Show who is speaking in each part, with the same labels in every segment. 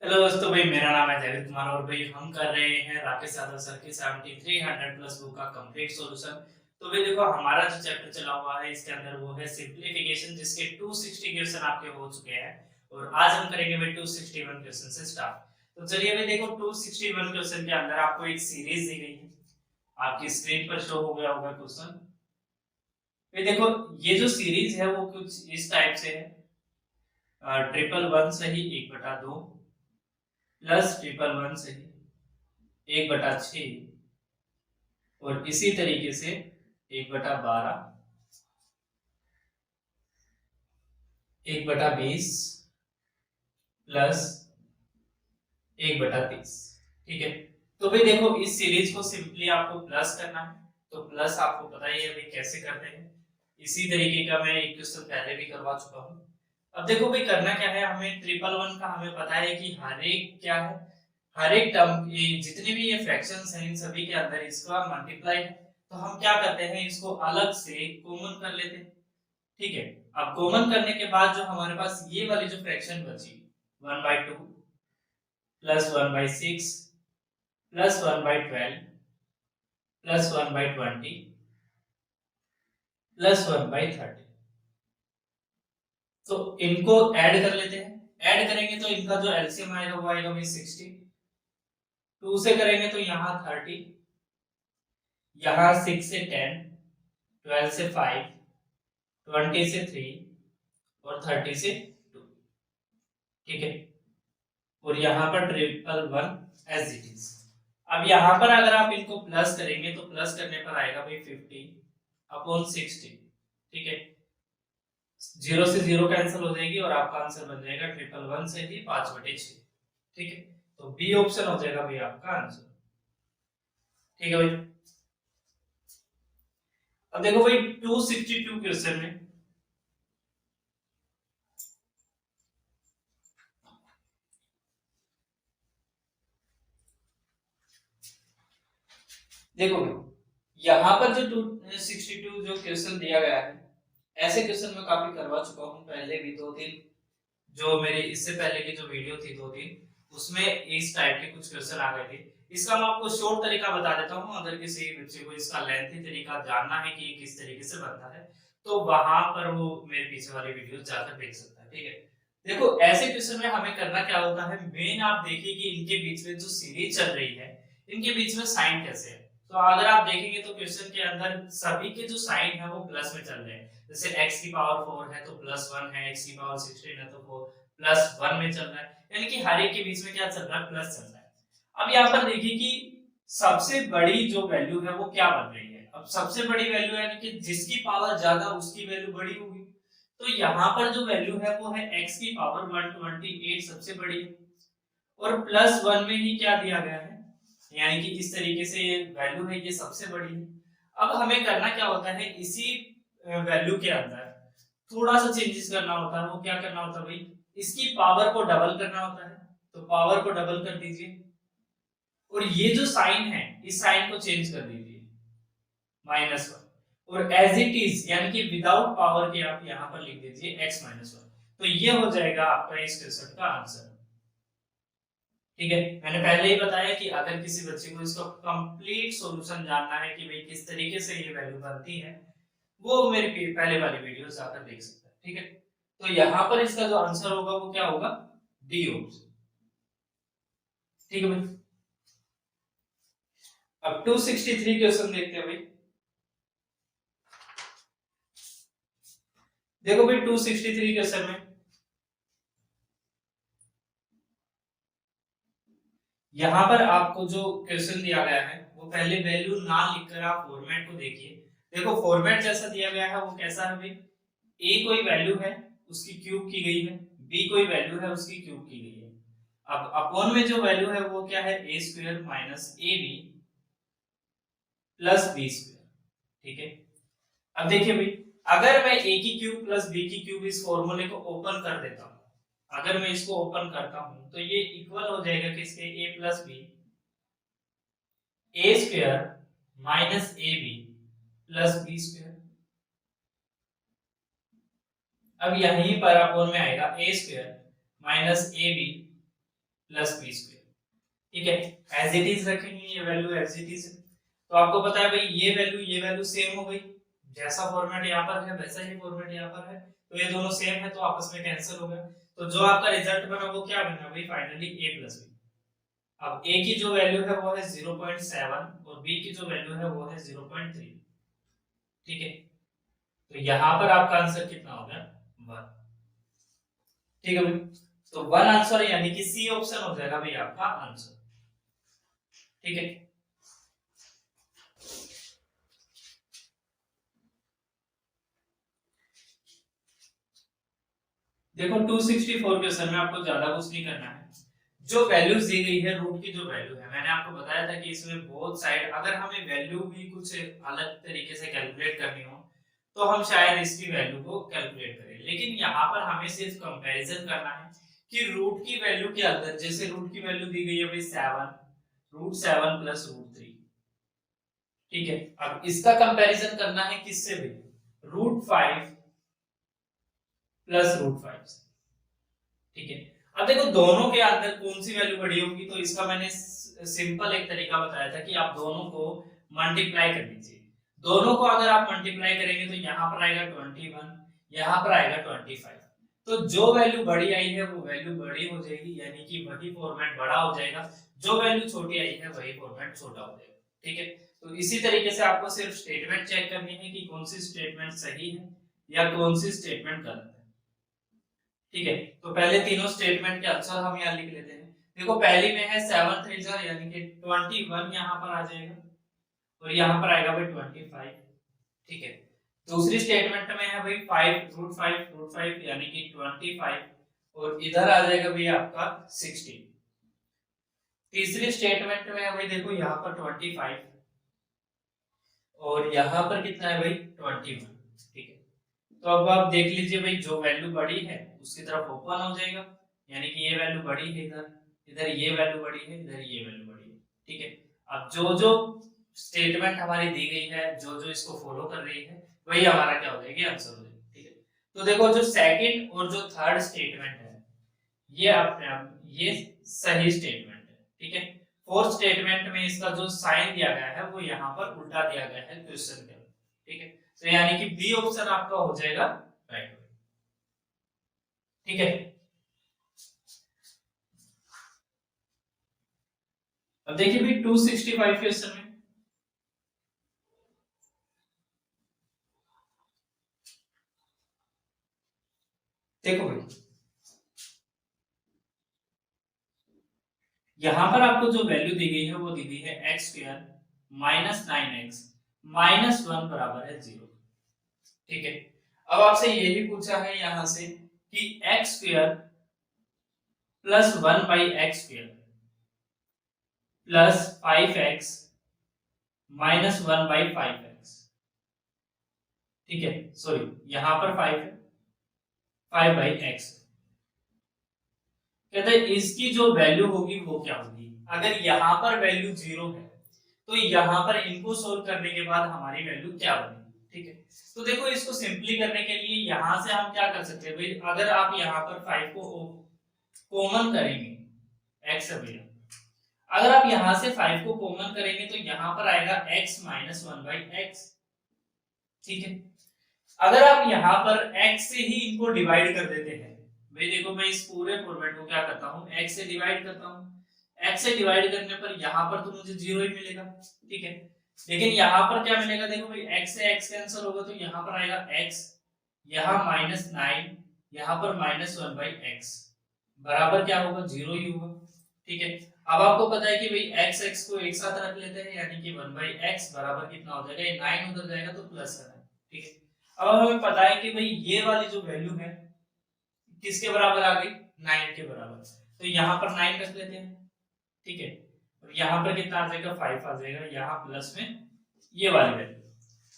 Speaker 1: Hello दोस्तों, भाई मेरा नाम है जावेद कुमार और भाई हम कर रहे हैं राकेश यादव सर की 7300 प्लस बुक का कंप्लीट सॉल्यूशन। तो भाई देखो, हमारा जो चैप्टर चला हुआ है इसके अंदर वो है सिंपलीफिकेशन, जिसके 260 क्वेश्चन आपके हो चुके हैं और आज हम करेंगे भाई 261 क्वेश्चन से स्टार्ट। तो चलिए भाई देखो, 261 क्वेश्चन के अंदर आपको एक सीरीज दी गई है, आपकी स्क्रीन पर शो हो गया होगा क्वेश्चन। भाई देखो, ये जो सीरीज है वो कुछ इस टाइप से है। ट्रिपल वन सही 1/2 प्लस ट्रिपल वन सही 1/6 और इसी तरीके से 1/12 1/20 प्लस 1/30। ठीक है, तो भाई देखो, इस सीरीज को सिंपली आपको प्लस करना है। तो प्लस आपको पता ही है भाई कैसे करते हैं। इसी तरीके का मैं एक क्वेश्चन पहले भी करवा चुका हूँ। अब देखो भाई, करना क्या है, हमें ट्रिपल वन का हमें पता है कि हर एक क्या है, हर एक टर्म, ये जितने भी ये फ्रैक्शंस हैं इन सभी के अंदर इसका मल्टीप्लाई है। तो हम क्या करते हैं, इसको अलग से कॉमन कर लेते हैं। ठीक है, अब कॉमन करने के बाद जो हमारे पास ये वाली जो फ्रैक्शन बची 1/2 प्लस 1/6 प्लस 1/12 प्लस 1/20 प्लस 1/30, तो इनको ऐड कर लेते हैं। ऐड करेंगे तो इनका जो एलसीएम आएगा वो आएगा भाई 60। 2 से करेंगे तो यहाँ 30, यहाँ 6 से 10, 12 से 5, 20 से 3 और 30 से 2। ठीक है, और यहाँ पर triple one as it is. अब यहाँ पर अगर आप इनको प्लस करेंगे तो प्लस करने पर आएगा भाई 50/60। ठीक है, 0 से 0 कैंसिल हो जाएगी और आपका आंसर बन जाएगा ट्रिपल वन से ही 5/6। ठीक है, तो बी ऑप्शन हो जाएगा भाई आपका आंसर। ठीक है भाई, अब देखो भाई 262 क्वेश्चन में देखो भाई, यहाँ पर जो 262 जो क्वेश्चन दिया गया है, ऐसे क्वेश्चन मैं काफी करवा चुका हूँ पहले भी, 2-3 जो मेरे इससे पहले की जो वीडियो थी 2-3, उसमें इस टाइप के कुछ क्वेश्चन आ गए थे। इसका मैं आपको शॉर्ट तरीका बता देता हूँ, अगर किसी बच्चे को इसका लेंथी तरीका जानना है कि ये किस तरीके से बनता है तो वहां पर वो मेरे पीछे वाली वीडियो जाकर देख सकता है। ठीक है, देखो ऐसे क्वेश्चन में हमें करना क्या होता है, मेन आप देखिए कि इनके बीच में जो सीरीज चल रही है, इनके बीच में साइन कैसे है। तो अगर आप देखेंगे तो क्वेश्चन के अंदर सभी के जो साइन है वो प्लस में चल रहे हैं। जैसे x की पावर 4 है तो +1 है, x की पावर 16 है तो वो +1 में चल रहा है, यानी कि हर एक के बीच में क्या चल रहा है, प्लस चल रहा है। अब यहाँ पर देखिए कि सबसे बड़ी जो वैल्यू है वो क्या बन रही है। अब सबसे बड़ी वैल्यू यानी कि जिसकी पावर ज्यादा उसकी वैल्यू बड़ी होगी। तो यहाँ पर जो वैल्यू है वो है x की पावर 128 सबसे बड़ी है, और +1 में ही क्या दिया गया है, यानी कि इस तरीके से ये वैल्यू है, ये सबसे बड़ी है। अब हमें करना क्या होता है, इसी वैल्यू के अंदर थोड़ा सा चेंजेस करना होता है। वो क्या करना होता है भाई, इसकी पावर को डबल करना होता है। तो पावर को डबल कर दीजिए और ये जो साइन है इस साइन को चेंज कर दीजिए -1, और एज इट इज यानी कि विदाउट पावर के आप यहाँ पर लिख दीजिए x-1। तो ये हो जाएगा आपका इस क्वेश्चन का आंसर। ठीक है, मैंने पहले ही बताया कि अगर किसी बच्चे को इसका कंप्लीट सॉल्यूशन जानना है कि भाई किस तरीके से ये वैल्यू बनती है, वो मेरे पहले वाली वीडियो जाकर देख सकता है। ठीक है, तो यहाँ पर इसका जो आंसर होगा वो क्या होगा, डी ऑप्शन। ठीक है भाई, अब 263 क्वेश्चन देखते हैं भाई। देखो भाई 263 क्वेश्चन में यहाँ पर आपको जो क्वेश्चन दिया गया है वो पहले वैल्यू ना लिखकर आप फॉर्मेट को देखिए। देखो फॉर्मेट जैसा दिया गया है वो कैसा है भाई, ए कोई वैल्यू है उसकी क्यूब की गई है, बी कोई वैल्यू है उसकी क्यूब की गई है। अब अपॉन में जो वैल्यू है वो क्या है, a square minus a b plus b square. ठीक है, अब देखिए भाई, अगर मैं a की क्यूब प्लस b की क्यूब इस फॉर्मूले को ओपन कर देता हूं, अगर मैं इसको ओपन करता हूं तो ये इक्वल हो जाएगा किसके, a plus b a square minus a b plus b square. अब यहीं पर अपॉन में आएगा a square minus a b plus b square. ठीक है, एज इट इज रखेंगे, ये वैल्यू एज इट इज। तो आपको पता है भाई ये वैल्यू सेम हो गई, जैसा फॉर्मेट यहाँ पर है वैसा ही फॉर्मेट यहाँ पर है, तो ये दोनों सेम है तो आपस में कैंसिल हो गया। तो जो आपका रिजल्ट बना वो क्या बना भाई, फाइनली a प्लस बी। अब a की जो वैल्यू है वो है 0.7 और b की जो वैल्यू है वो है 0.3। ठीक है, तो यहाँ पर आपका आंसर कितना हो गया, 1। ठीक है भाई, तो 1 आंसर यानी कि सी ऑप्शन हो जाएगा भाई आपका आंसर। ठीक है, देखो 264 क्वेश्चन में आपको ज्यादा कुछ नहीं करना है। जो वैल्यूज दी गई है, रूट की जो वैल्यू है, मैंने आपको बताया था कि इसमें बोथ साइड अगर हमें वैल्यू भी कुछ अलग तरीके से कैलकुलेट करनी हो तो हम शायद इसकी वैल्यू को कैलकुलेट करें, लेकिन यहाँ पर हमें सिर्फ कंपैरिजन करना है कि रूट की वैल्यू के अंदर, जैसे रूट की वैल्यू दी गई है भाई 7, रूट 7 प्लस रूट 3। ठीक है, अब इसका कंपैरिजन करना है किससे भी, रूट 5 प्लस रूट 5 से। ठीक है, अब देखो दोनों के अंदर कौन सी वैल्यू बड़ी होगी, तो इसका मैंने सिंपल एक तरीका बताया था कि आप दोनों को मल्टीप्लाई कर दीजिए। दोनों को अगर आप मल्टीप्लाई करेंगे तो यहाँ पर आएगा 21, यहाँ पर आएगा 25। तो जो वैल्यू बड़ी आई है वो वैल्यू बड़ी हो जाएगी, यानी कि वही फॉर्मेट बड़ा हो जाएगा, जो वैल्यू छोटी आई है वही फॉर्मेट छोटा हो जाएगा। ठीक है, तो इसी तरीके से आपको सिर्फ स्टेटमेंट चेक करनी है कि कौन सी स्टेटमेंट सही है या कौन सी स्टेटमेंट गलत है। ठीक है, तो पहले तीनों स्टेटमेंट के आंसर हम यहाँ लिख लेते हैं। देखो पहली में है 7 3 यानी कि 21 यहाँ पर आ जाएगा और यहाँ पर आएगा भाई 25। ठीक है, दूसरी स्टेटमेंट में है भाई 5 रूट 5 यानी कि 25 और इधर आ जाएगा भाई आपका 16। तीसरी स्टेटमेंट में है भाई देखो यहाँ पर 25 और यहाँ पर कितना है भाई 21। ठीक है, तो अब आप देख लीजिए भाई जो वैल्यू बड़ी है उसकी तरफ ओपन हो जाएगा, यानी कि ये वैल्यू बड़ी है इधर, इधर ये वैल्यू बड़ी है, इधर ये वैल्यू बड़ी है। ठीक है, अब जो जो स्टेटमेंट हमारी दी गई है, जो जो इसको फॉलो कर रही है, वही हमारा क्या हो जाएगी, आंसर हो जाएगा। ठीक है, तो देखो जो सेकंड और जो थर्ड स्टेटमेंट है ये अपने आप ये सही स्टेटमेंट है। ठीक है, फोर्थ स्टेटमेंट में इसका जो साइन दिया गया है वो यहाँ पर उल्टा दिया गया है क्वेश्चन के। ठीक है, तो यानी कि बी ऑप्शन आपका हो जाएगा राइट। ठीक है, अब देखिए भाई 265 क्वेश्चन में देखो भाई यहां पर आपको जो वैल्यू दी गई है वो दी गई है x square minus 9x minus 1 बराबर है 0। ठीक है, अब आपसे यही पूछा है यहां से कि x square plus 1 by x square plus 5x minus 1 by 5x। ठीक है, सॉरी यहां पर 5 है, 5 बाई x। कहते हैं इसकी जो वैल्यू होगी वो क्या होगी, अगर यहाँ पर वैल्यू 0 है तो यहाँ पर इनको सोल्व करने के बाद हमारी वैल्यू क्या बनेगी। ठीक है, तो देखो इसको सिंपली करने के लिए यहाँ से हम क्या कर सकते हैं भाई, अगर आप यहाँ पर 5 को कॉमन करेंगे x अभी, अगर आप यहाँ से 5 को कॉमन करेंगे तो यहाँ पर आएगा x माइनस 1 बाई एक्स। ठीक है, अगर आप यहाँ पर x से ही इनको डिवाइड कर देते हैं, भाई देखो मैं इस पूरे फॉर्मेट को क्या करता हूँ, x से डिवाइड करता हूँ, x से डिवाइड करने पर यहाँ पर तो मुझे 0 ही मिलेगा। ठीक है, लेकिन यहाँ पर क्या मिलेगा, देखो भाई x से x कैंसिल होगा तो यहाँ पर आएगा x, यहाँ माइनस 9, यहाँ पर माइनस 1 बाई एक्स बराबर क्या होगा, 0 ही होगा। ठीक है, अब आपको पता है कि भाई x x को एक साथ रख लेते हैं, यानी कि 1 बाई एक्स बराबर कितना हो जाएगा, ये 9 उधर जाएगा तो प्लस 7। ठीक है, अब हमें पता है कि भाई ये वाली जो वैल्यू है किसके बराबर आ गई, 9 के बराबर, तो यहाँ पर 9 रख लेते हैं। ठीक है, और यहाँ पर कितना आ जाएगा, 5 आ जाएगा, यहाँ प्लस में ये वाली वैल्यू।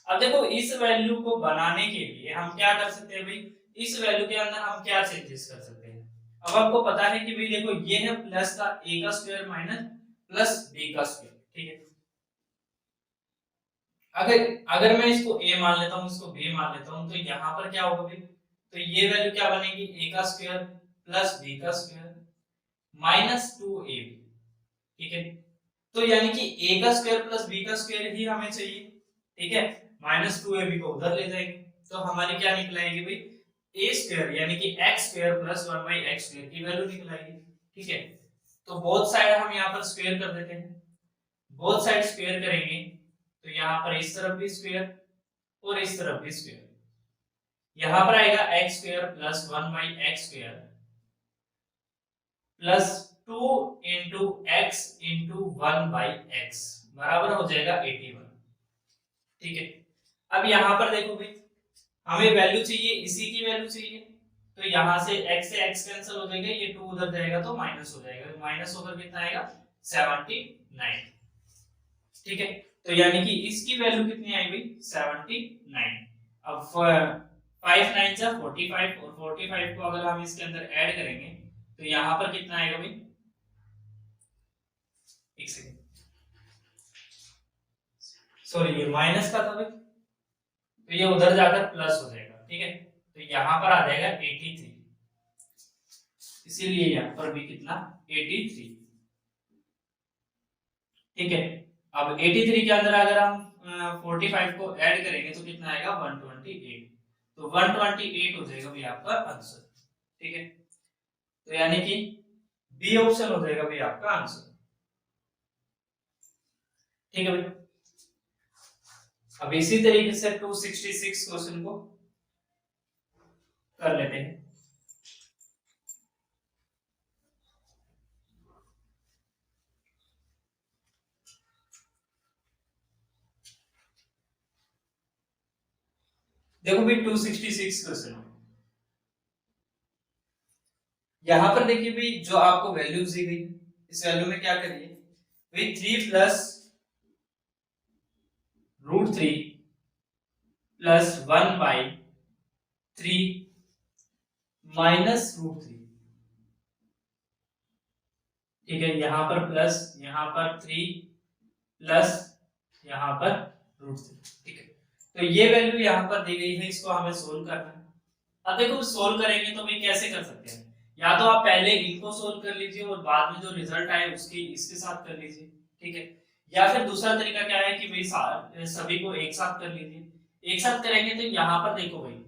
Speaker 1: अब देखो इस वैल्यू को बनाने के लिए हम क्या कर सकते हैं भाई, इस वैल्यू के अंदर हम क्या चेंजेस कर सकते हैं। अब आपको पता है कि भाई देखो ये है प्लस का a का स्क्वायर माइनस प्लस b का स्क्वायर। ठीक है, अगर अगर मैं इसको a मान लेता हूँ, इसको b मान लेता हूँ, तो यहाँ पर क्या होगा भाई, तो ये वैल्यू क्या बनेगी, a का स्क्वायर प्लस b का स्क्वायर -2ab, ठीक है। तो यानी कि a का स्क्वायर प्लस b का स्क्वायर ही हमें चाहिए, ठीक है। -2ab को उधर ले जाएंगे तो हमारी क्या निकल आएगी भाई, a स्क्वायर यानी कि x square plus 1/x square की वैल्यू निकल आएगी, ठीक है। तो बोथ साइड हम यहाँ पर स्क्वायर कर देते हैं, बोथ साइड स्क्वायर करेंगे तो यहाँ पर इस तरफ भी स्क्वायर और इस तरफ भी स्क्वायर, यहाँ पर आएगा x square plus 1/x square plus 2 into x into 1/x बराबर हो जाएगा 81, ठीक है। अब यहाँ पर देखो भाई, हमें वैल्यू चाहिए, इसी की वैल्यू चाहिए, तो यहाँ से x कैंसिल हो जाएगा, ये 2 उधर जाएगा तो माइनस हो जाएगा, माइनस होकर कितना आएगा 79, ठीक है। तो यानी कि इसकी वैल्यू कितनी आई भाई 79। अब 5 9 जा 45 और 45 को अगर हम इसके अंदर ऐड करेंगे तो यहाँ पर कितना आएगा भाई, एक सेकंड, सॉरी ये माइनस का था भाई, तो ये उधर जाकर प्लस हो जाएगा, ठीक है। तो यहाँ पर आ जाएगा 83, इसीलिए यहाँ पर भी कितना 83, ठीक है। अब 83 के अंदर अगर हम 45 को ऐड करेंगे तो कितना आएगा 128, तो 128 हो जाएगा भाई आपका आंसर, ठीक है। तो यानी कि बी ऑप्शन हो जाएगा भाई आपका आंसर, ठीक है भाई। अब इसी तरीके से 266 क्वेश्चन को कर लेते हैं। देखो भाई 266 क्वेश्चन, यहां पर देखिए भाई जो आपको वैल्यूज दी गई, इस वैल्यू में क्या करिए भाई 3 प्लस √3 प्लस 1/3 माइनस √3, ठीक है। यहां पर प्लस, यहां पर 3 प्लस यहां पर √3, ठीक है। तो ये वैल्यू यहां पर दी गई है, इसको हमें सोल्व करना है। अब देखो सोल्व करेंगे तो भाई कैसे कर सकते हैं, या तो आप पहले इनको सोल्व कर लीजिए और बाद में जो रिजल्ट आए उसके इसके साथ कर लीजिए, ठीक है। या फिर दूसरा तरीका क्या है कि भाई सभी को एक साथ कर लीजिए, एक साथ करेंगे तो यहाँ पर देखो भाई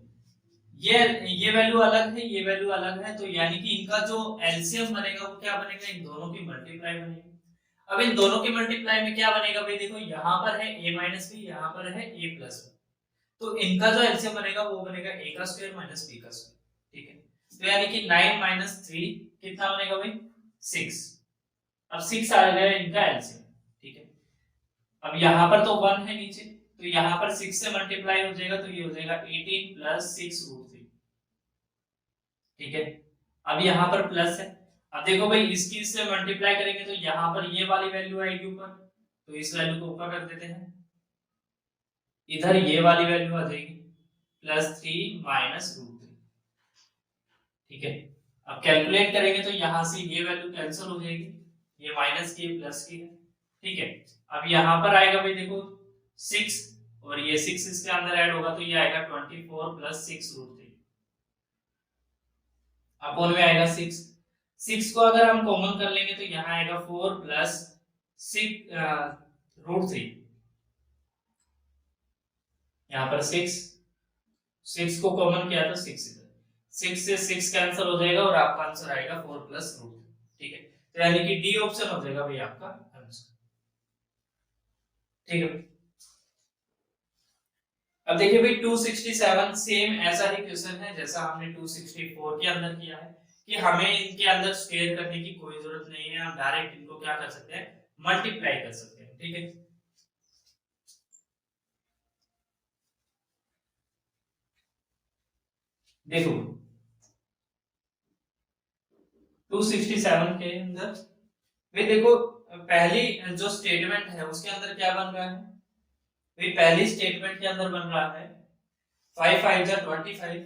Speaker 1: ये वैल्यू अलग है, ये वैल्यू अलग है, तो यानी कि इनका जो एलसीएम बनेगा वो क्या बनेगा, इन दोनों की मल्टीप्लाई बनेगी। अब इन दोनों की मल्टीप्लाई में क्या बनेगा भाई, देखो यहाँ पर है a माइनस बी, यहाँ पर है a प्लस बी, तो इनका जो एलसीएम बनेगा वो बनेगा a का स्क्वायर माइनस b का स्क्वायर, ठीक है। तो यानी कि 9 माइनस 3 कितना बनेगा भाई 6, अब 6 आ गया इनका एलसीएम, ठीक है। अब यहाँ पर तो 1 है नीचे, तो यहाँ पर 6 से मल्टीप्लाई हो जाएगा तो ये हो जाएगा 18 प्लस 6√3, ठीक है। अब यहाँ पर प्लस है, अब देखो भाई इसकी इससे मल्टीप्लाई करेंगे तो यहाँ पर ये वाली वैल्यू आएगी ऊपर, तो इस वैल्यू को ऊपर कर देते हैं, इधर ये वाली वैल्यू आ जाएगी +3 माइनस √3, ठीक है। अब कैलकुलेट करेंगे तो यहाँ से ये वैल्यू कैंसिल हो जाएगी, ये माइनस की प्लस की है, ठीक है। अब यहाँ पर आएगा भाई देखो 6 और ये 6 इसके अंदर ऐड होगा तो ये आएगा 24 प्लस 6√3 अपॉन में आएगा 6, 6 को अगर हम कॉमन कर लेंगे तो यहाँ आएगा 4 प्लस 6√3, यहाँ पर 6 को कॉमन किया तो 6 इधर, 6 से 6 कैंसिल हो जाएगा और आपका आंसर आएगा 4 प्लस √3, ठीक है। तो यानी कि डी ऑप्शन हो जाएगा भाई आपका आंसर, ठीक है। अब देखिए भाई 267 सेम ऐसा ही क्वेश्चन है जैसा हमने 264 के अंदर किया है, कि हमें इनके अंदर स्क्वायर करने की कोई जरूरत नहीं है, हम डायरेक्ट इनको क्या कर सकते हैं मल्टीप्लाई कर सकते हैं, ठीक है। देखो 267 के अंदर भाई देखो पहली जो स्टेटमेंट है उसके अंदर क्या बन रहा है भाई, पहली स्टेटमेंट के अंदर बन रहा है 5 5 जा 25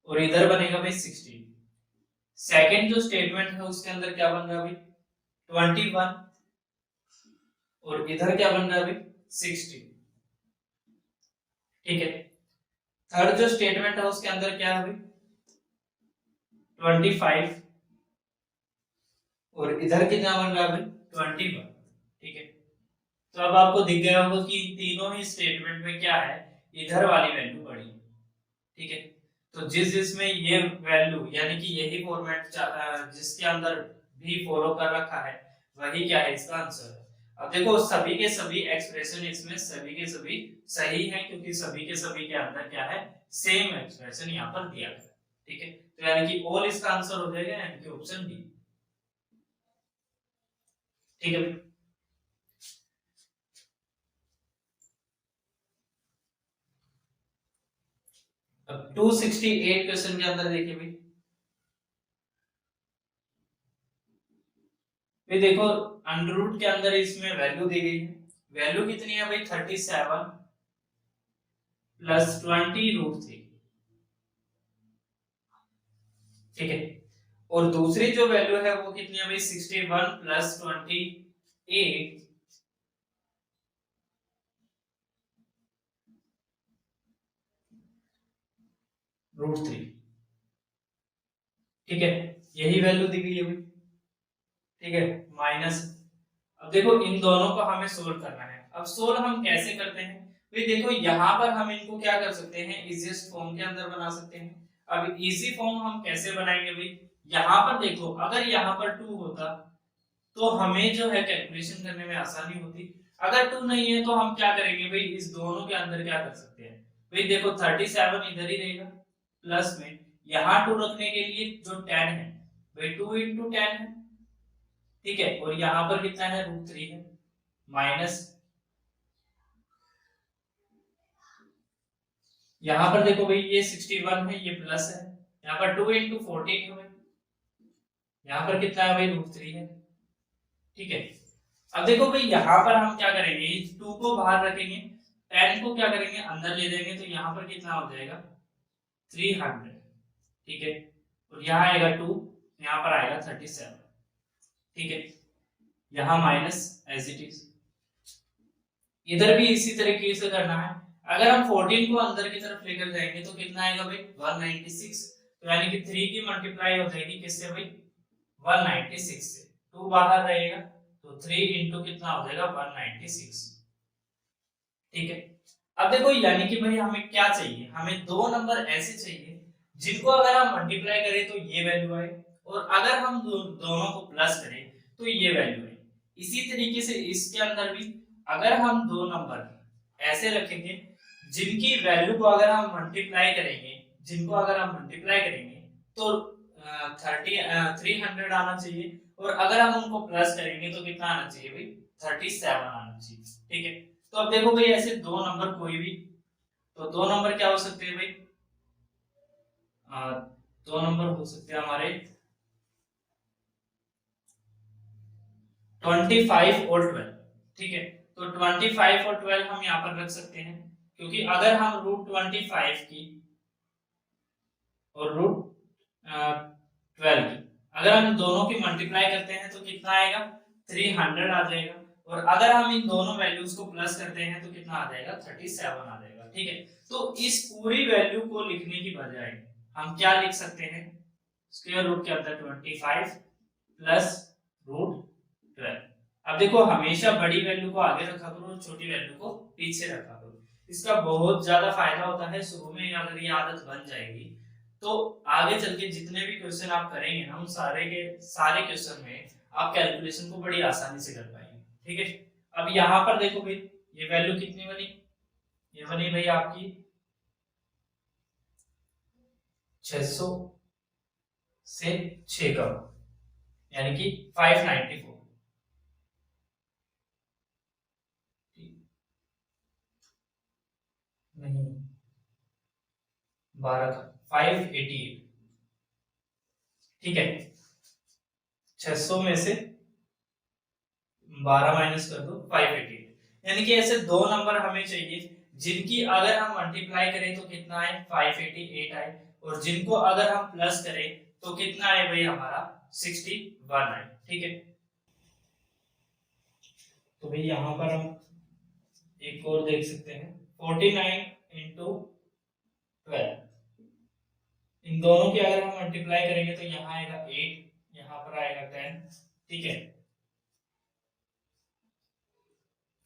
Speaker 1: और इधर बनेगा भाई 16। सेकंड जो स्टेटमेंट है उसके अंदर क्या बन रहा है भाई 21 और इधर क्या बन रहा है भाई 16, ठीक है। थर्ड जो स्टेटमेंट है उसके अंदर क्या है भाई 25 और इधर कितना बन रहा है भाई 21। ठीक है, तो अब आपको दिख गया होगा कि तीनों ही स्टेटमेंट में क्या है, इधर वाली वैल्यू बड़ी है। ठीक है, तो जिसमें ये वैल्यू यानी कि यही फॉर्मेट जिसके अंदर भी फॉलो कर रखा है वही क्या है इसका आंसर है। अब देखो सभी के सभी एक्सप्रेशन इसमें सभी के सभी सही हैं क्योंकि सभी के सभी के अंदर क्या है सेम एक्सप्रेशन यहाँ पर दिया गया है। ठीक है, तो यानी कि ऑल इसका आंसर हो जाएगा यानी कि ऑप्शन डी। ठीक है, अब 268 क्वेश्चन के अंदर देखिए भाई, ये देखो अंडर रूट के अंदर इसमें वैल्यू दी गई है, वैल्यू कितनी है भाई 37 प्लस 20√3। ठीक है, और दूसरी जो वैल्यू है वो कितनी है भाई 61 प्लस 28√3। ठीक है, यही वैल्यू दी गई है भाई। ठीक है, माइनस, अब देखो इन दोनों को हमें सोल्व करना है। अब सोल्व हम कैसे करते हैं भाई, देखो यहाँ पर हम इनको क्या कर सकते हैं इजीएस्ट फॉर्म के अंदर बना सकते हैं। अब इजी फॉर्म हम कैसे बनाएंगे भाई, यहाँ पर देखो अगर यहाँ पर 2 होता तो हमें जो है कैलकुलेशन करने में आसानी होती। अगर 2 नहीं है तो हम क्या करेंगे भाई, इस दोनों के अंदर क्या कर सकते हैं भाई, देखो 37 इधर ही रहेगा प्लस में यहाँ 2 रखने के लिए जो 10 है भाई 2 इंटू 10 है। ठीक है, और यहाँ पर कितना है √3 है माइनस, यहाँ पर देखो भाई ये 61 है ये प्लस है, यहाँ पर 2 इंटू 14 है भाई, यहाँ पर कितना है भाई √3 है। ठीक है, अब देखो भाई यहाँ पर हम क्या करेंगे, इस 2 को बाहर रखेंगे, 10 को क्या करेंगे अंदर ले लेंगे, तो यहाँ पर कितना हो जाएगा 300। ठीक है, और यहाँ आएगा 2, यहाँ पर आएगा 37। ठीक है, यहाँ माइनस एज इट इज, इधर भी इसी तरीके से करना है। अगर हम 14 को अंदर की तरफ लेकर जाएंगे तो कितना आएगा भाई 196, तो यानी कि 3 की मल्टीप्लाई हो जाएगी किससे भाई 196 से, 2 बाहर रहेगा तो 3 इंटू कितना हो जाएगा 196। ठीक है, अब देखो यानी कि भाई हमें क्या चाहिए, हमें दो नंबर ऐसे चाहिए जिनको अगर हम मल्टीप्लाई करें तो ये वैल्यू आए, और अगर हम दोनों को प्लस करें तो ये वैल्यू आए। इसी तरीके से इसके अंदर भी अगर हम दो नंबर ऐसे रखेंगे जिनकी वैल्यू को अगर हम मल्टीप्लाई करेंगे, जिनको अगर हम मल्टीप्लाई करेंगे तो 300 आना चाहिए, और अगर हम उनको प्लस करेंगे तो कितना आना चाहिए भाई 37 आना चाहिए। ठीक है, तो अब देखो भाई ऐसे दो नंबर कोई भी, तो दो नंबर क्या हो सकते हैं भाई, दो नंबर हो सकते हैं हमारे 25 और 12। ठीक है, तो 25 और 12 हम यहाँ पर रख सकते हैं, क्योंकि अगर हम √25 की और √12 की अगर हम दोनों की मल्टीप्लाई करते हैं तो कितना आएगा 300 आ जाएगा, और अगर हम इन दोनों वैल्यूज को प्लस करते हैं तो कितना आ जाएगा 37 आ जाएगा। ठीक है, तो इस पूरी वैल्यू को लिखने की बजाय हम क्या लिख सकते हैं, स्क्वायर रूट के अंदर 25 प्लस √12। अब देखो हमेशा बड़ी वैल्यू को आगे रखा करो और छोटी वैल्यू को पीछे रखा करो, इसका बहुत ज्यादा फायदा होता है। शुरू में अगर ये आदत बन जाएगी तो आगे चल के जितने भी क्वेश्चन आप करेंगे ना उन सारे के सारे क्वेश्चन में आप कैलकुलेशन को बड़ी आसानी से कर पाएंगे। ठीक है, अब यहाँ पर देखो भाई ये वैल्यू कितनी बनी, ये बनी भाई आपकी 600 से 6 का यानी कि 594। नहीं 12 का 588। ठीक है, 600 में से 12 माइनस कर दो 588, यानी कि ऐसे दो नंबर हमें चाहिए जिनकी अगर हम मल्टीप्लाई करें तो कितना आए 588 आए, और जिनको अगर हम प्लस करें तो कितना आए भाई हमारा 61 आए। ठीक है, तो भाई यहाँ पर हम एक और देख सकते हैं 49 इंटू 12, इन दोनों की अगर हम मल्टीप्लाई करेंगे तो यहाँ आएगा 8, यहाँ पर आएगा 10। ठीक है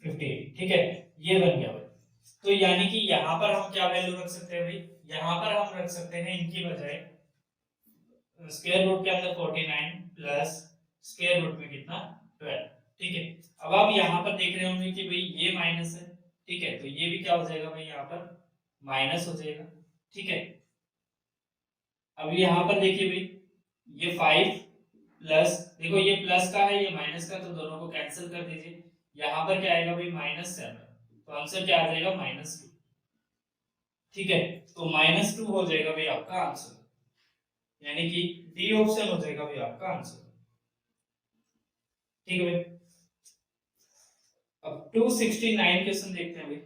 Speaker 1: 58, ठीक है ये बन गया भाई। तो यानी कि यहाँ पर हम क्या वैल्यू रख सकते हैं भाई, यहाँ पर हम रख सकते हैं इनकी बजाय स्क्वायर रूट के अंदर 49 प्लस स्क्वायर रूट में कितना 12, ठीक है। अब आप यहाँ पर देख रहे होंगे कि भाई ये माइनस है, ठीक है, तो ये भी क्या हो जाएगा भाई यहाँ पर माइनस हो जाएगा, ठीक है। अब यहाँ पर देखिए भाई ये 5 प्लस, देखो ये प्लस का है ये माइनस का, तो दोनों को कैंसिल कर दीजिए, यहाँ पर क्या आएगा भाई -7, तो आंसर क्या आ जाएगा -2, ठीक है। तो -2 हो जाएगा भाई आपका आंसर, यानी कि डी ऑप्शन हो जाएगा भाई आपका आंसर, ठीक है भाई। अब 269 क्वेश्चन देखते हैं भाई।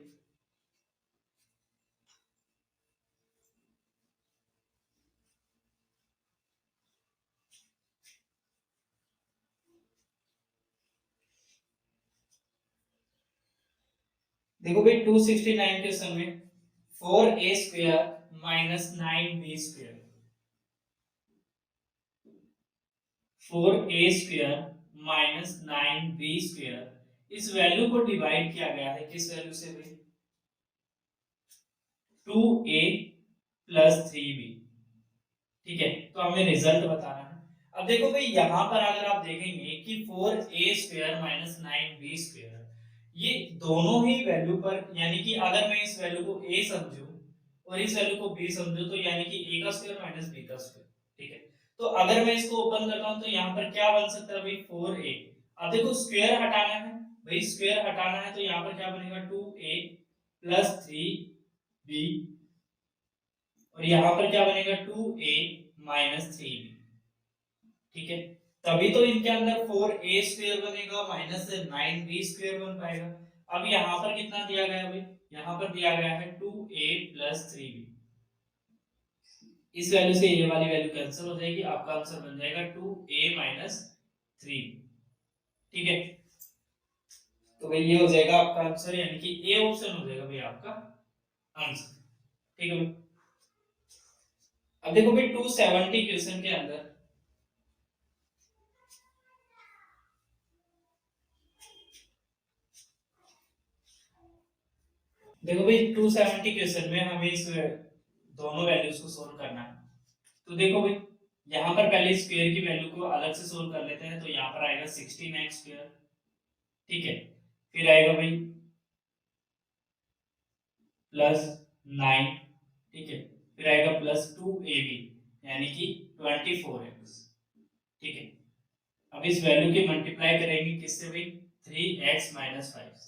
Speaker 1: देखो भाई 269 क्वेश्चन में 4a square minus 9b square, 4a square minus 9b square इस वैल्यू को डिवाइड किया गया है किस वैल्यू से भाई, 2a प्लस 3b, ठीक है। तो हमें रिजल्ट बताना है। अब देखो भाई यहाँ पर अगर आप देखेंगे कि 4a square minus 9b square ये दोनों ही वैल्यू पर, यानी कि अगर मैं इस वैल्यू को a समझूं और इस वैल्यू को b समझूं तो यानी कि a का स्क्वायर माइनस b का स्क्वायर, ठीक है। तो अगर मैं इसको ओपन करता हूं तो यहाँ पर क्या बन सकता है भाई 4a। अब देखो स्क्वायर हटाना है भाई, स्क्वायर हटाना है तो यहाँ पर क्या बनेगा 2a प्लस 3b और यहाँ पर क्या बनेगा 2a माइनस 3b, ठीक है। तभी तो इनके अंदर 4a स्क्वायर बनेगा माइनस 9b स्क्वायर बन पाएगा। अब यहाँ पर कितना दिया गया है भाई, यहाँ पर दिया गया है 2a प्लस 3b, इस वैल्यू से ये वाली वैल्यू कैंसिल हो जाएगी, आपका आंसर बन जाएगा 2a माइनस 3b, ठीक है। तो भाई ये हो जाएगा आपका आंसर, यानी कि ए ऑप्शन हो जाएगा भाई आपका आंसर, ठीक है भाई। अब देखो भाई 270 क्वेश्चन के अंदर देखो भाई 270 क्वेश्चन में हमें इस दोनों वैल्यूज को सोल्व करना है। तो देखो भाई यहाँ पर पहले स्क्वायर की वैल्यू को अलग से सोल्व कर लेते हैं, तो यहाँ पर आएगा 16x स्क्वायर, ठीक है। फिर आएगा भाई प्लस 9, ठीक है। फिर आएगा प्लस 2ab यानी कि 24x, ठीक है। अब इस वैल्यू की मल्टीप्लाई करेंगे किससे भाई 3x माइनस 5,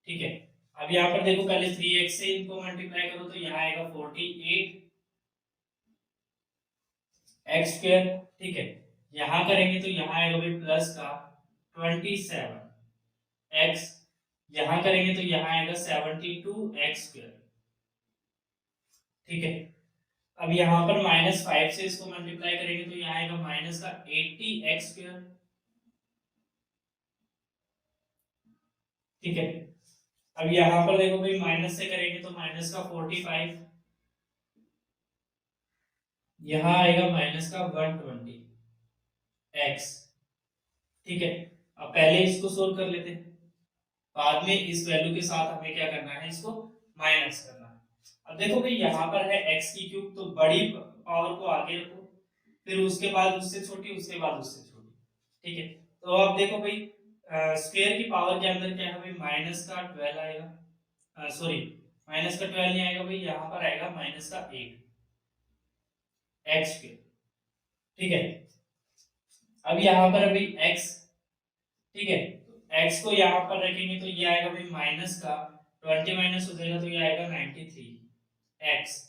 Speaker 1: ठीक है। अब यहाँ पर देखो पहले 3x से इनको मल्टीप्लाई करो तो यहाँ आएगा 48 एक्स स्क्वायर, ठीक है। यहां करेंगे तो यहाँ आएगा भाई प्लस का 27 एक्स, यहां करेंगे तो यहाँ आएगा 72 एक्स स्क्वायर, ठीक है। अब यहाँ पर -5 से इसको मल्टीप्लाई करेंगे तो यहाँ आएगा माइनस का 80 एक्स स्क्वायर, ठीक है। अब यहाँ पर देखो भाई माइनस से करेंगे तो माइनस का 45, यहाँ आएगा माइनस का 120 एक्स, ठीक है। अब पहले इसको सोल्व कर लेते हैं, बाद में इस वैल्यू के साथ हमें क्या करना है इसको माइनस करना है। अब देखो भाई यहाँ पर है x की क्यूब, तो बड़ी पावर को आगे रखो, फिर उसके बाद उससे छोटी, उसके बाद उससे छोटी, ठीक है। तो अब देखो भाई स्क्वायर की पावर के अंदर क्या है भाई माइनस का 12 आएगा, सॉरी माइनस का 12 नहीं आएगा भाई, यहाँ पर आएगा माइनस का 8 एक्स स्क्वायर, ठीक है। अब यहाँ पर अभी x, ठीक है, x को यहाँ पर रखेंगे तो ये आएगा भाई माइनस का 20 माइनस हो जाएगा तो ये आएगा 93 x,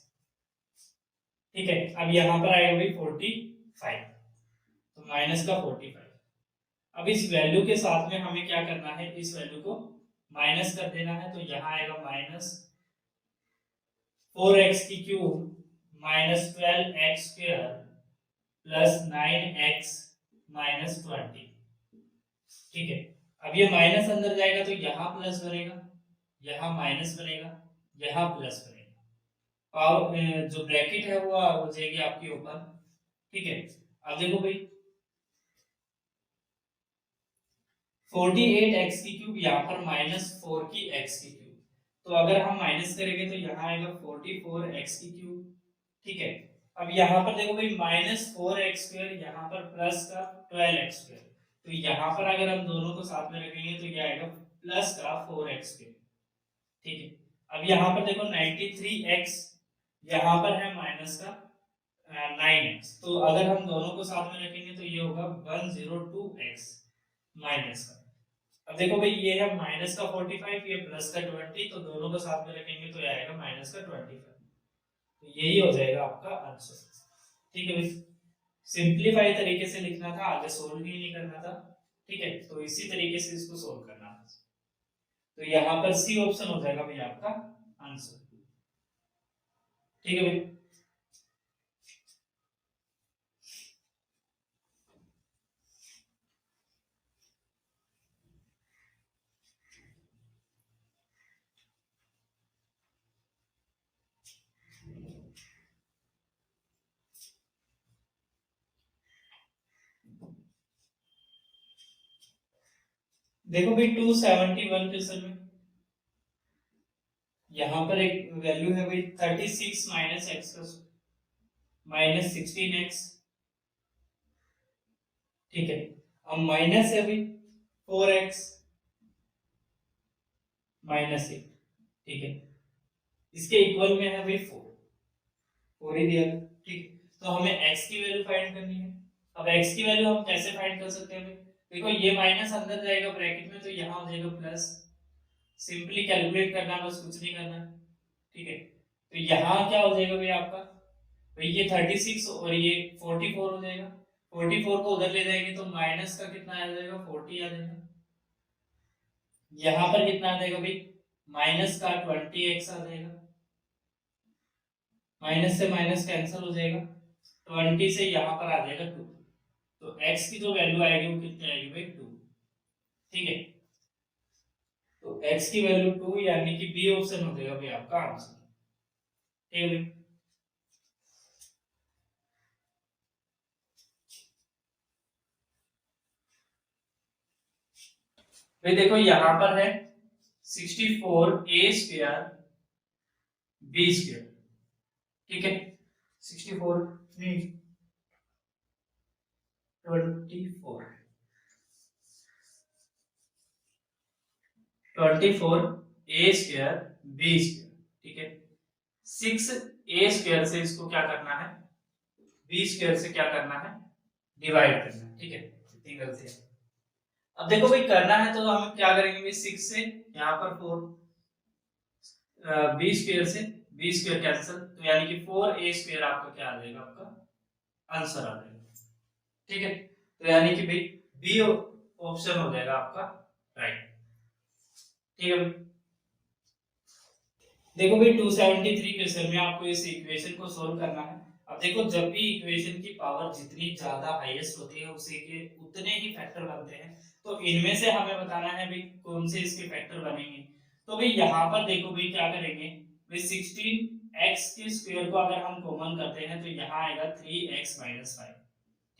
Speaker 1: ठीक है। अब यहाँ पर आएगा भाई 45, तो माइनस का 45। अब इस वैल्यू के साथ में हमें क्या करना है, इस वैल्यू को माइनस कर देना है, तो यहाँ आएगा माइनस 4x की cube minus 12x square plus 9x minus 20, ठीक है। अब ये माइनस अंदर जाएगा तो यहाँ प्लस बनेगा, यहाँ माइनस बनेगा, यहाँ प्लस बनेगा, पावर जो ब्रैकेट है वो हो जाएगी आपकी ऊपर, ठीक है। अब देखो भाई 48x की क्यूब, यहाँ पर -4 की x की क्यूब। तो अगर हम माइनस करेंगे तो यहाँ आएगा 44x की क्यूब। ठीक है, अब यहाँ पर देखो भाई -4x², यहाँ पर प्लस का 12x²। तो यहाँ पर अगर हम दोनों को साथ में रखेंगे तो ये आएगा प्लस का 4x²। ठीक है, अब यहाँ पर देखो 93x, यहाँ पर है माइनस का 9x। तो अगर हम दोनों को साथ में रखेंगे तो ये होगा 102x माइनस का। अब देखो भाई ये है माइनस का 45, ये प्लस का 20, तो दोनों को साथ में रखेंगे तो ये आएगा माइनस का 25। तो यही हो जाएगा आपका आंसर। ठीक है भाई, सिंपलीफाई तरीके से लिखना था, आगे सोल्व ही नहीं करना था। ठीक है, तो इसी तरीके से इसको सोल्व करना था। तो यहाँ पर सी ऑप्शन हो जाएगा भाई आपका आंसर। ठीक है भाई, देखो भाई 271 क्वेश्चन में यहाँ पर एक वैल्यू है भाई 36 माइनस एक्स माइनस 16x। ठीक है, अब माइनस है भाई 4x माइनस 8। ठीक है, इसके इक्वल में है भाई 4 ही दिया। ठीक, तो हमें x की वैल्यू फाइंड करनी है। अब x की वैल्यू हम कैसे फाइंड कर सकते हैं भाई? देखो ये माइनस अंदर जाएगा ब्रैकेट में, तो यहाँ हो जाएगा प्लस। सिंपली कैलकुलेट करना, बस कुछ नहीं करना। ठीक है, तो यहाँ क्या हो जाएगा भाई आपका, भाई ये 36 और ये 44 हो जाएगा। 44 को उधर ले जाएंगे तो माइनस का कितना आ जाएगा, 40 आ जाएगा। यहाँ पर कितना आ जाएगा भाई, माइनस का 20x आ जाएगा। माइनस से माइनस कैंसिल हो जाएगा, 20 से यहाँ पर आ जाएगा 2। तो x की जो वैल्यू आएगी वो कितनी आएगी भाई, 2। ठीक है, तो x की वैल्यू 2, यानी कि बी ऑप्शन हो जाएगा भाई आपका आंसर। ठीक है भाई, भाई देखो यहाँ पर है 64a² b²। ठीक है, 64 नहीं 24 b²। ठीक है, 6a² से इसको क्या करना है, b² से क्या करना है, डिवाइड करना है। ठीक है, इतनी गलती है। अब देखो भाई करना है तो हम क्या करेंगे भाई, 6 से यहाँ पर 4, b² से b² कैंसिल, तो यानी कि 4a² आपका क्या आ जाएगा, आपका आंसर आ जाएगा। ठीक है, तो यानी कि भाई बी ऑप्शन हो जाएगा आपका राइट। ठीक है भाई, देखो भाई 273 क्वेश्चन में आपको इस इक्वेशन को सोल्व करना है। अब देखो जब भी इक्वेशन की पावर जितनी ज्यादा हाईएस्ट होती है उसी के उतने ही फैक्टर बनते हैं। तो इनमें से हमें बताना है भाई कौन से इसके फैक्टर बनेंगे। तो भाई यहाँ पर देखो भाई क्या करेंगे भाई, 16x के स्क्वायर को अगर हम कॉमन करते हैं तो यहाँ आएगा 3x माइनस 5।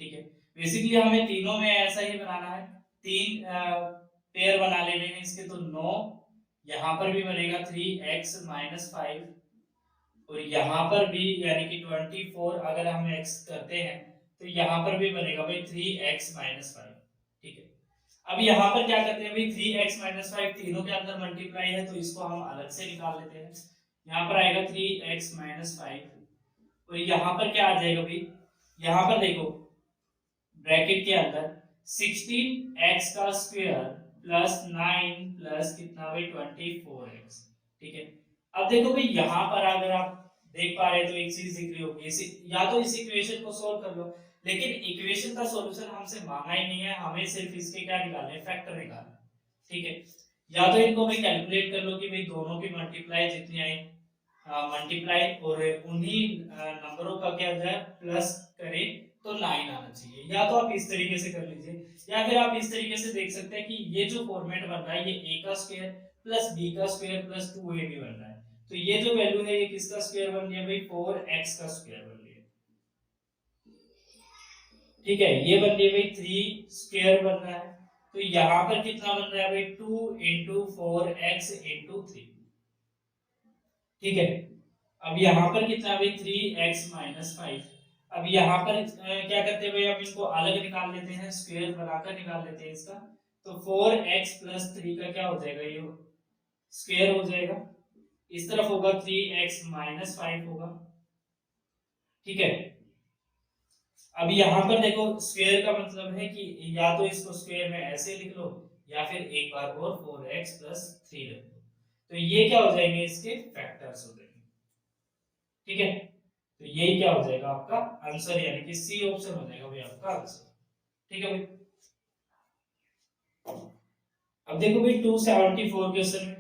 Speaker 1: ठीक है, बेसिकली हमें तीनों में ऐसा ही बनाना है, तीन पेयर बना लेने हैं इसके। तो 9 यहाँ पर भी बनेगा 3x माइनस 5, और यहाँ पर भी यानी कि 24 अगर हम x करते हैं तो यहाँ पर भी बनेगा भाई 3x माइनस 5। ठीक है, अब यहाँ पर क्या करते हैं भाई, 3x माइनस 5 तीनों के अंदर मल्टीप्लाई है तो इसको हम अलग से निकाल लेते हैं। यहाँ पर आएगा 3x माइनस 5, और यहाँ पर क्या आ जाएगा भाई, यहाँ पर देखो ब्रैकेट के अंदर 16x का स्क्वायर प्लस 9 प्लस कितना भाई 24x। ठीक है, अब देखो भाई यहाँ पर अगर आप देख पा रहे हैं तो एक चीज दिख रही होगी, या तो इस इक्वेशन को सोल्व कर लो, लेकिन इक्वेशन का सॉल्यूशन हमसे मांगा ही नहीं है, हमें सिर्फ इसके क्या निकालने, फैक्टर निकालने। ठीक है, या तो इनको भाई कैलकुलेट कर लो कि भाई दोनों की मल्टीप्लाई जितनी आई मल्टीप्लाई और उन्हीं नंबरों का क्या हो जाए प्लस करें तो 9 आना चाहिए। या तो आप इस तरीके से कर लीजिए, या फिर आप इस तरीके से देख सकते हैं कि ये जो फॉर्मेट बन रहा है ये a का स्क्वायर प्लस b का स्क्वायर प्लस 2ab बन रहा है। तो ये जो वैल्यू है ये किसका स्क्वायर बन रही है भाई, 4x का स्क्वायर बन रही है। ठीक है, ये बन रही है भाई 3 स्क्वायर बन रहा है, तो यहाँ पर कितना बन रहा है भाई, 2 × 4x × 3, ठीक है। अब यहाँ पर कितना भाई, 3x - 5। अब यहाँ पर क्या करते हैं भाई, अब इनको अलग निकाल लेते हैं, स्क्वायर बनाकर निकाल लेते हैं इसका। तो 4x + 3 का क्या हो जाएगा, ये स्क्वायर हो जाएगा। इस तरफ होगा 3x - 5 होगा, ठीक है। अब यहाँ पर देखो, स्क्वायर का मतलब है कि या तो इसको स्क्वायर में ऐसे लिख लो, या फिर एक बार और 4x + 3 रख लो। तो ये क्या हो जाएंगे, इसके फैक्टर्स हो जाएंगे, ठीक है। तो यही क्या हो जाएगा आपका आंसर, यानी कि सी ऑप्शन हो जाएगा भाई आपका आंसर, ठीक है भाई। अब देखो भाई 274 क्वेश्चन में,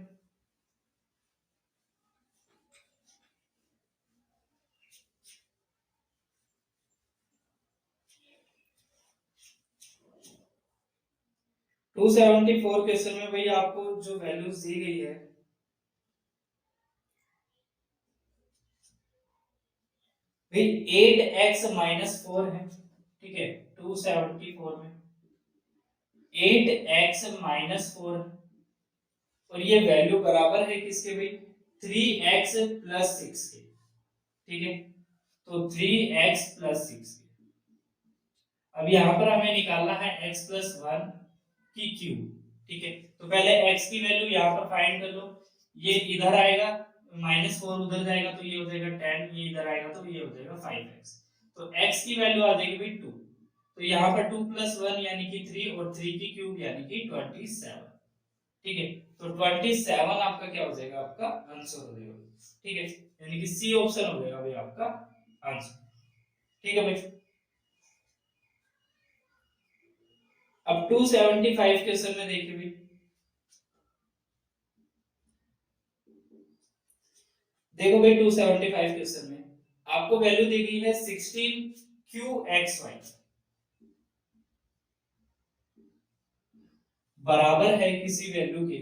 Speaker 1: क्वेश्चन में भाई आपको जो वैल्यूज दी गई है, भाई 8x - 4 है, ठीक है। 274 में 8x - 4, और ये वैल्यू बराबर है किसके भाई, 3x + 6 के, ठीक है। तो 3x + 6 के। अब यहाँ पर हमें निकालना है x + 1 की क्यूब, ठीक है। तो पहले x की वैल्यू यहाँ पर फाइंड कर लो। ये इधर आएगा, -4 उधर जाएगा तो ये हो जाएगा 10, ये इधर आएगा तो ये हो जाएगा 5x। तो x की वैल्यू आ जाएगी भाई 2। तो यहाँ पर 2 + 1 यानी कि 3, और 3 की क्यूब यानी कि 27, ठीक है। तो 27 आपका क्या हो जाएगा, आपका आंसर हो जाएगा, ठीक है। यानी कि सी ऑप्शन हो जाएगा भाई आपका आंसर, ठीक है भाई। अब 275 क्वेश्चन में देखिए भाई, देखो भाई 275 क्वेश्चन में आपको वैल्यू दी गई है 16qxy बराबर है किसी वैल्यू के,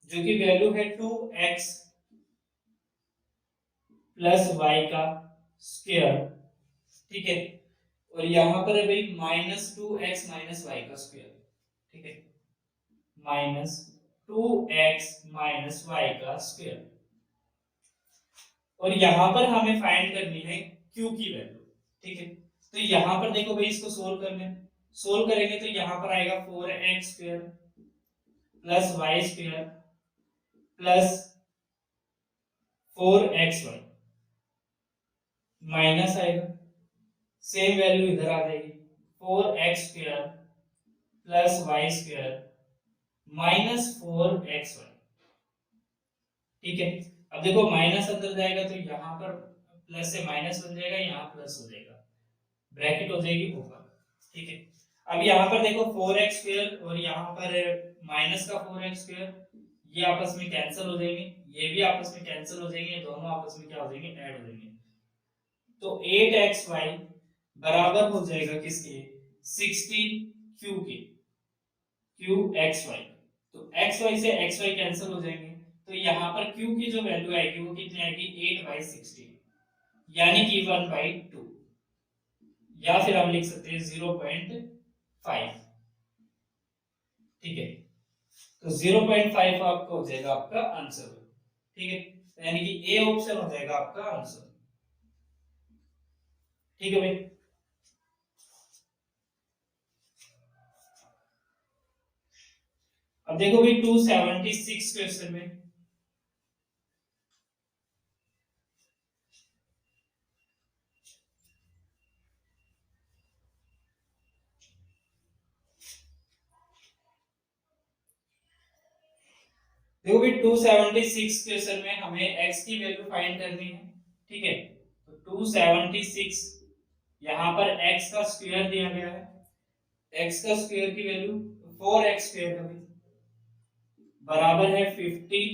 Speaker 1: जो कि वैल्यू है 2x + y का स्क्वायर, ठीक है। और यहां पर है भाई -2x - y का स्क्वायर, ठीक है। -2x - y का स्क्वायर, और यहां पर हमें फाइंड करनी है q की वैल्यू, ठीक है। तो यहां पर देखो भाई, इसको सोल्व करेंगे तो यहां पर आएगा 4x² + y² + 4xy, माइनस आएगा, सेम वैल्यू इधर आ जाएगी, 4x² + y² -4xy, ठीक है। अब देखो माइनस अंदर जाएगा तो यहाँ पर प्लस से माइनस बन जाएगा, यहाँ प्लस हो जाएगा, ब्रैकेट हो जाएगी ऊपर, ठीक है। अब यहाँ पर देखो 4x² और यहाँ पर माइनस का 4x², ये आपस में कैंसिल हो जाएंगे, ये भी आपस में कैंसिल हो जाएंगे, दोनों आपस में क्या हो जाएंगे, ऐड हो जाएंगे। तो 8xy बराबर हो जाएगा किसके, 16q के, qxy। तो xy से xy कैंसिल हो जाएंगे, तो यहाँ पर q की जो वैल्यू आएगी वो कितनी आएगी, 8/16, यानी कि 1/2, या फिर हम लिख सकते हैं 0.5, ठीक है। तो 0.5 आपका हो जाएगा आपका आंसर, ठीक है। यानी कि ए ऑप्शन हो जाएगा आपका आंसर, ठीक है भाई। अब देखो भाई 276 क्वेश्चन में, देखो भाई 276 क्वेश्चन में हमें x की वैल्यू फाइंड करनी है, ठीक है। तो 276, यहाँ पर x का स्क्वायर दिया गया है, x का स्क्वायर की वैल्यू 4x² का भी बराबर है 15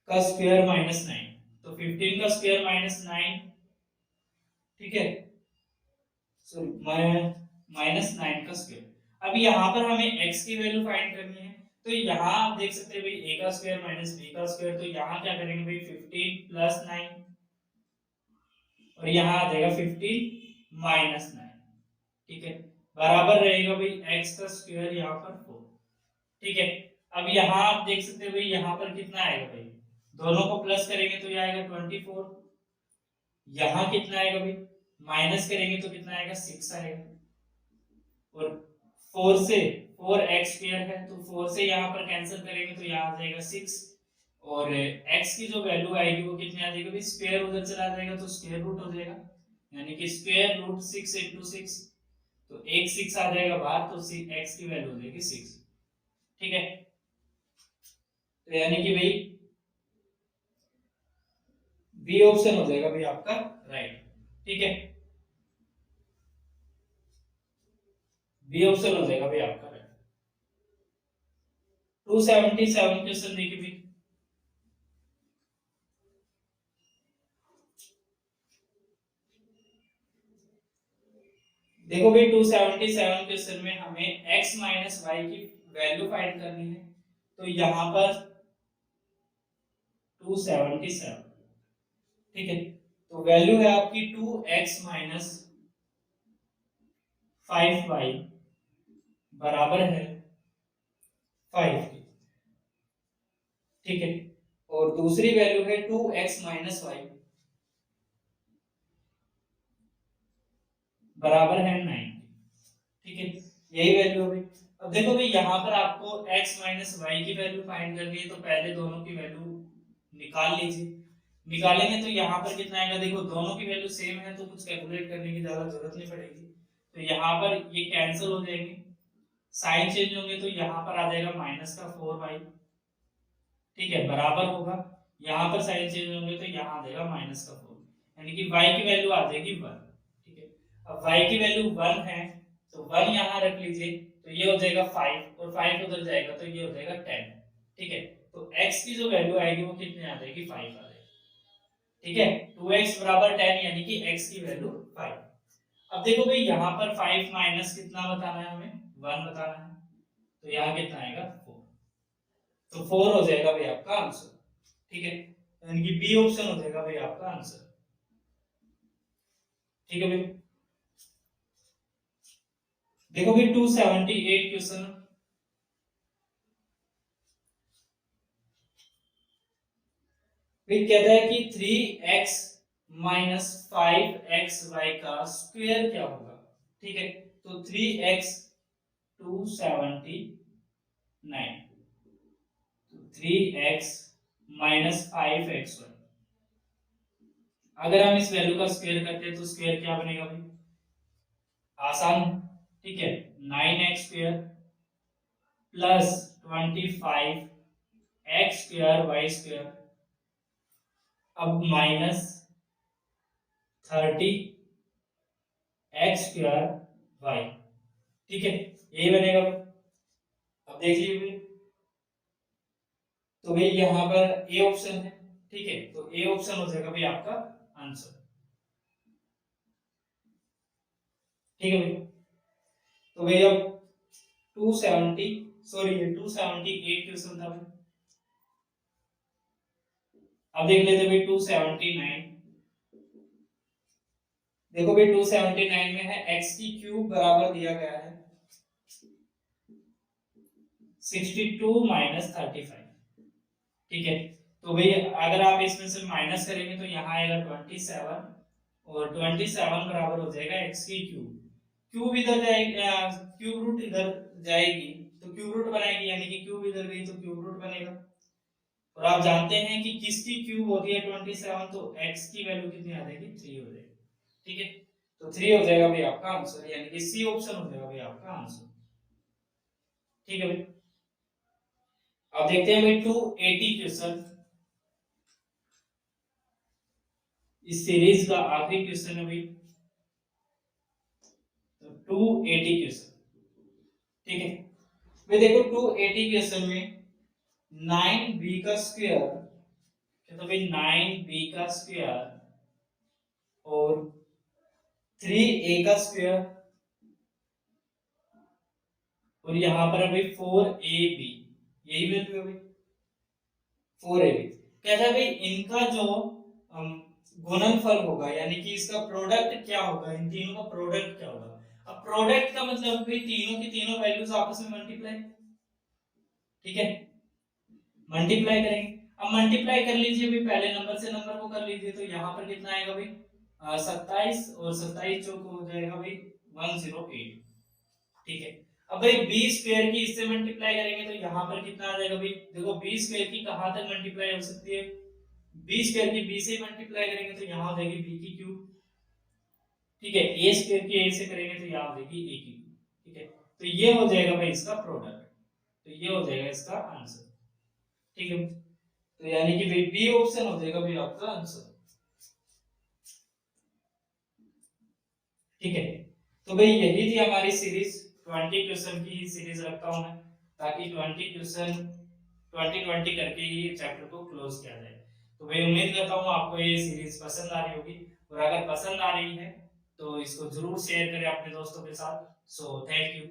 Speaker 1: का स्क्वायर -9। तो 15 का स्क्वायर -9, ठीक है। सॉरी, -9 का स्क्वायर। अब यहाँ पर हमें x की वैल्यू फाइंड करनी है, तो यहाँ आप देख सकते हैं भाई a का स्क्वायर -b का स्क्वायर, तो यहाँ क्या करेंगे भाई 15 + 9, और यहाँ आ जाएगा 15 - 9, ठीक है, बराबर रहेगा भाई x का स्क्वायर यहाँ पर 4। ठीक है, अब यहाँ आप देख सकते हो भाई यहाँ पर कितना आएगा भाई, दोनों को प्लस करेंगे तो ये आएगा 24। यहाँ कितना आएगा भाई, माइनस करेंगे तो कितना आएगा 6 आएगा। और 4 से 4x स्क्वायर है तो 4 से यहाँ पर कैंसिल करेंगे तो यहाँ आ जाएगा 6। और x की जो वैल्यू आएगी वो कितनी आ जाएगी भाई, स्क्वायर उधर चला जाएगा तो स्क्वायर रूट हो जाएगा, यानी कि स्क्वायर रूट 6 इंटू 6, तो एक 6 आ जाएगा बाहर तो x की वैल्यू हो जाएगी 6। ठीक है, तो यानी कि भाई बी ऑप्शन हो जाएगा भाई आपका राइट। ठीक है, बी ऑप्शन हो जाएगा भाई आपका राइट। 277 क्वेश्चन देखिए भाई, देखो भाई 277 क्वेश्चन में हमें x माइनस वाई की वैल्यू फाइंड करनी है, तो यहां पर 277, ठीक है, तो वैल्यू है आपकी 2x माइनस 5y बराबर है 5 की। ठीक है, और दूसरी वैल्यू है 2x माइनस वाई बराबर है 9। ठीक है, यही वैल्यू है। अब देखो भाई यहाँ पर आपको x माइनस वाई की वैल्यू फाइंड करनी है, तो पहले दोनों की वैल्यू निकाल लीजिए। निकालेंगे तो यहाँ पर कितना आएगा, देखो दोनों की वैल्यू सेम है तो कुछ कैलकुलेट करने की ज्यादा जरूरत नहीं पड़ेगी, तो यहाँ पर ये कैंसिल हो जाएंगे, साइन चेंज होंगे तो यहाँ पर आ जाएगा माइनस का 4y। ठीक है, बराबर होगा, यहाँ पर साइन चेंज होंगे तो यहाँ आ जाएगा माइनस का 4, यानी कि y की वैल्यू आ जाएगी 1। ठीक है, अब y की वैल्यू 1 है तो 1 यहाँ रख लीजिए, तो ये हो जाएगा 5 और 5 उधर जाएगा तो ये हो जाएगा 10। ठीक है, तो x की जो वैल्यू आएगी वो कितने आ जाएगी, 5 आ जाएगी। ठीक है, 2x बराबर 10 यानी कि x की वैल्यू 5। अब देखो भाई यहाँ पर 5 माइनस कितना बताना है हमें, 1 बताना है, तो यहाँ कितना आएगा 4, तो 4 हो जाएगा भाई आपका आंसर। ठीक है, यानी कि बी ऑप्शन हो जाएगा भाई आपका आंसर। ठीक है भाई, देखो भाई 278 क्वेश्चन, फिर कहता है कि 3x माइनस 5xy का स्क्वायर क्या होगा। ठीक है, तो 3x 279, तो 3x माइनस 5xy, अगर हम इस वैल्यू का स्क्वायर करते हैं तो स्क्वायर क्या बनेगा भाई, आसान। ठीक है, 9x square plus 25x square y square, अब माइनस 30 एक्स स्क्वायर वाई। ठीक है, यही बनेगा। अब देख लीजिए, तो भाई यहाँ पर ए ऑप्शन है। ठीक है, तो ए ऑप्शन हो जाएगा भाई आपका आंसर। ठीक है भाई, तो भाई अब 278 क्वेश्चन था भाई। अब देख लेते भाई 279, देखो भाई 279 में है x की क्यूब बराबर दिया गया है 62 माइनस 35। ठीक है, तो भाई अगर आप इसमें से माइनस करेंगे तो यहाँ आएगा 27, और 27 बराबर हो जाएगा x की क्यूब, क्यूब इधर जाएगी, क्यूब रूट इधर जाएगी तो क्यूब रूट बनाएगी, यानी कि क्यूब इधर गई तो क्यूब रूट बनेगा। और आप जानते हैं कि किसकी क्यूब होती है 27, तो x की वैल्यू कितनी आ जाएगी, 3 हो जाएगी। ठीक है, तो 3 हो जाएगा भाई आपका आंसर, यानी कि सी ऑप्शन हो जाएगा भाई आपका आंसर। ठीक है भाई, अब देखते हैं भाई 280 क्वेश्चन, इस सीरीज का आखिरी क्वेश्चन है भाई, तो 280 क्वेश्चन। ठीक है भाई, देखो 280 क्वेश्चन में 9b का स्क्वायर, तो भाई 9b का स्क्वायर और 3a का स्क्वायर, और यहां पर है भाई 4ab, यही वैल्यू है भाई 4ab। कहता है भाई इनका जो गुणनफल होगा, यानी कि इसका प्रोडक्ट क्या होगा, इन तीनों का प्रोडक्ट क्या होगा। अब प्रोडक्ट का मतलब भाई तीनों की तीनों वैल्यूज आपस में मल्टीप्लाई, ठीक है, मल्टीप्लाई करेंगे। अब मल्टीप्लाई कर लीजिए भाई, पहले नंबर से नंबर को कर लीजिए, तो यहाँ पर कितना आएगा भाई 27 और 27 चौक हो जाएगा भाई 108, ठीक है। अब भाई बी स्क्वायर की इससे मल्टीप्लाई करेंगे तो यहाँ पर कितना आ जाएगा भाई, देखो बी स्क्वायर की कहाँ तक मल्टीप्लाई हो सकती है, बी स्क्वायर की बी से मल्टीप्लाई करेंगे तो यहाँ हो जाएगी बी की क्यूब, ठीक है, ए स्क्वायर की ए से करेंगे तो यहाँ हो जाएगी ए की क्यूब, ठीक है। तो ये हो जाएगा भाई इसका प्रोडक्ट, तो ये हो जाएगा इसका आंसर, ठीक है। तो यानी कि भाई बी ऑप्शन हो जाएगा भाई आपका आंसर, ठीक है। तो भाई यही थी हमारी सीरीज, 20 क्वेश्चन की सीरीज रखता हूं मैं, ताकि 20 क्वेश्चन 20 करके ही चैप्टर को क्लोज किया जाए। तो भाई उम्मीद करता हूँ आपको ये सीरीज पसंद आ रही होगी, और अगर पसंद आ रही है तो इसको जरूर शेयर करें अपने दोस्तों के साथ। So thank you.